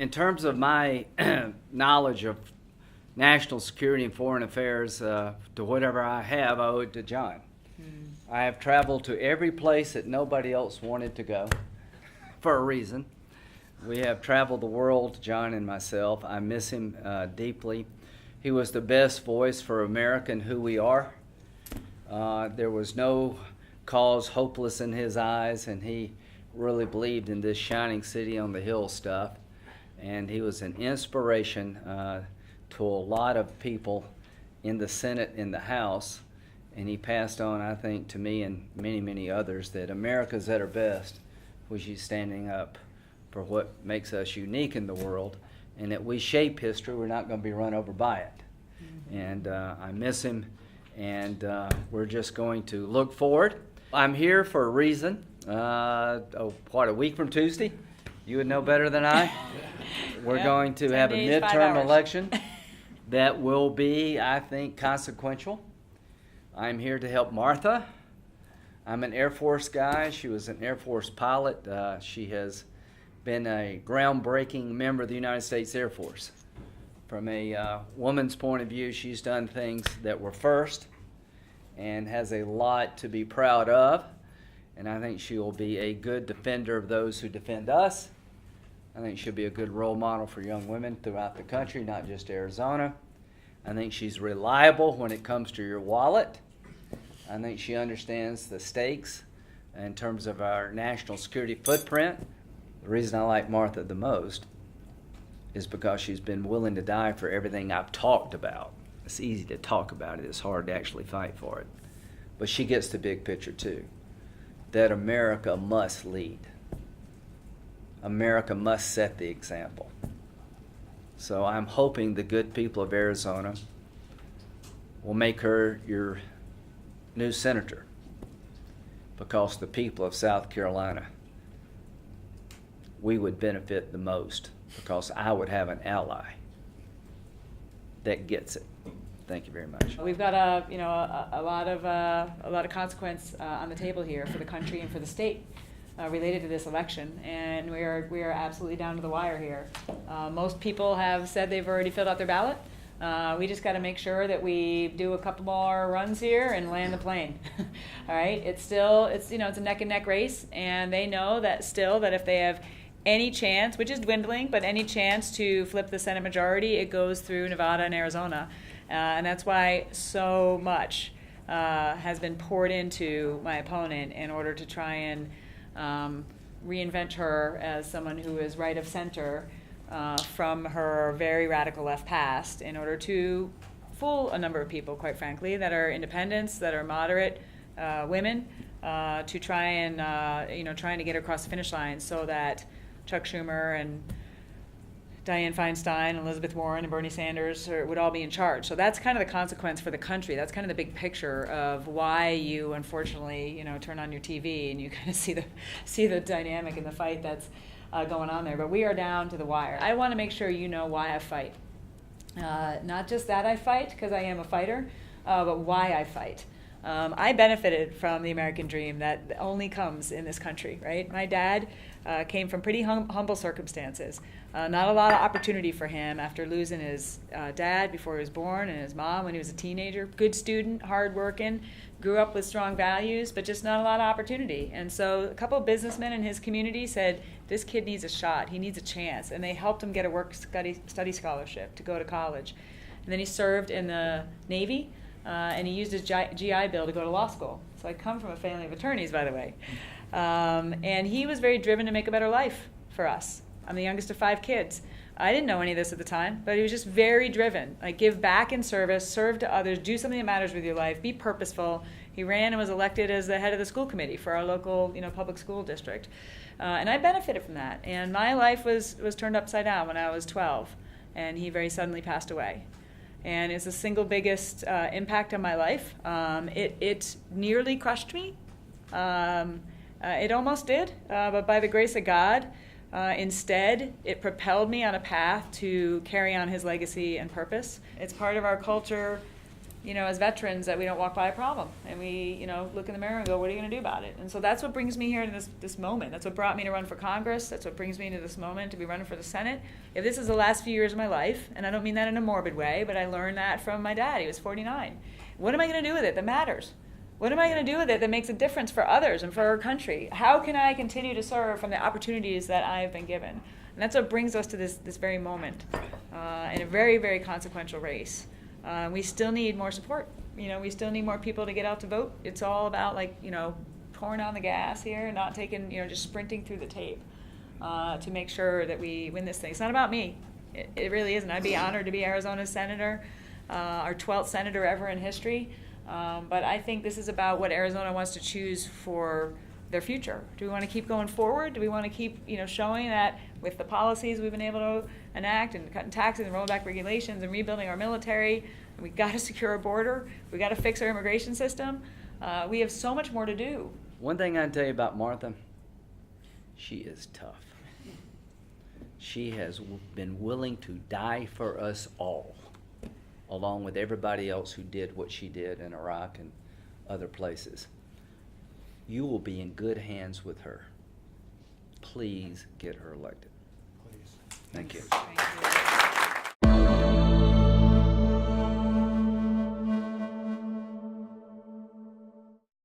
In terms of my knowledge of national security and foreign affairs, to whatever I have, I owe it to John. I have traveled to every place that nobody else wanted to go for a reason. We have traveled the world, John and myself. I miss him deeply. He was the best voice for America and who we are. There was no cause hopeless in his eyes, and he really believed in this shining city on the hill stuff. And he was an inspiration to a lot of people in the Senate and the House. And he passed on, I think, to me and many, many others that America's at her best when she's standing up for what makes us unique in the world, and that we shape history. We're not going to be run over by it. Mm-hmm. And I miss him, and we're just going to look forward. I'm here for a reason. A week from Tuesday? You would know better than I. We're going to have a midterm election that will be, I think, consequential. I'm here to help Martha. I'm an Air Force guy. She was an Air Force pilot. She has been a groundbreaking member of the United States Air Force. From a woman's point of view, she's done things that were first and has a lot to be proud of. And I think she will be a good defender of those who defend us. I think she'll be a good role model for young women throughout the country, not just Arizona. I think she's reliable when it comes to your wallet. I think she understands the stakes in terms of our national security footprint. The reason I like Martha the most is because she's been willing to die for everything I've talked about. It's easy to talk about it. It's hard to actually fight for it. But she gets the big picture too, that America must lead. America must set the example. So I'm hoping the good people of Arizona will make her your new senator, because the people of South Carolina, we would benefit the most, because I would have an ally that gets it. Thank you very much. We've got a lot of consequence on the table here for the country and for the state. Related to this election, and we are absolutely down to the wire here. Most people have said they've already filled out their ballot. We just got to make sure that we do a couple more runs here and land the plane. All right, it's a neck and neck race, and they know that if they have any chance, which is dwindling, but any chance to flip the Senate majority, it goes through Nevada and Arizona, and that's why so much has been poured into my opponent in order to try and reinvent her as someone who is right of center from her very radical left past, in order to fool a number of people, quite frankly, that are independents, that are moderate women, to try and trying to get her across the finish line, so that Chuck Schumer and Dianne Feinstein, Elizabeth Warren, and Bernie Sanders would all be in charge. So that's kind of the consequence for the country. That's kind of the big picture of why you, unfortunately, turn on your TV and you kind of see the dynamic and the fight that's going on there. But we are down to the wire. I want to make sure you know why I fight. Not just that I fight, because I am a fighter, but why I fight. I benefited from the American dream that only comes in this country, right? My dad came from pretty humble circumstances. Not a lot of opportunity for him after losing his dad before he was born, and his mom when he was a teenager. Good student, hardworking, grew up with strong values, but just not a lot of opportunity. And so a couple of businessmen in his community said, this kid needs a shot, he needs a chance. And they helped him get a work-study scholarship to go to college. And then he served in the Navy, and he used his GI Bill to go to law school. So I come from a family of attorneys, by the way. And he was very driven to make a better life for us. I'm the youngest of 5 kids. I didn't know any of this at the time, but he was just very driven. Like, give back in service, serve to others, do something that matters with your life, be purposeful. He ran and was elected as the head of the school committee for our local, public school district. And I benefited from that. And my life was turned upside down when I was 12, and he very suddenly passed away. And it's the single biggest impact on my life. It nearly crushed me. It almost did, but by the grace of God, instead, it propelled me on a path to carry on his legacy and purpose. It's part of our culture as veterans, that we don't walk by a problem and we, look in the mirror and go, what are you going to do about it? And so that's what brings me here to this moment. That's what brought me to run for Congress. That's what brings me into this moment to be running for the Senate. If this is the last few years of my life, and I don't mean that in a morbid way, but I learned that from my dad. He was 49. What am I going to do with it that matters? What am I going to do with it that makes a difference for others and for our country? How can I continue to serve from the opportunities that I have been given? And that's what brings us to this very moment in a very, very consequential race. We still need more support. We still need more people to get out to vote. It's all about pouring on the gas here, not taking, just sprinting through the tape to make sure that we win this thing. It's not about me. It really isn't. I'd be honored to be Arizona's senator, our 12th senator ever in history. But I think this is about what Arizona wants to choose for their future. Do we want to keep going forward? Do we want to keep, showing that with the policies we've been able to enact and cutting taxes and rolling back regulations and rebuilding our military, and we've got to secure our border, we've got to fix our immigration system. We have so much more to do. One thing I can tell you about Martha, she is tough. She has been willing to die for us all, along with everybody else who did what she did in Iraq and other places. You will be in good hands with her. Please get her elected. Please. Thank you. Thank you.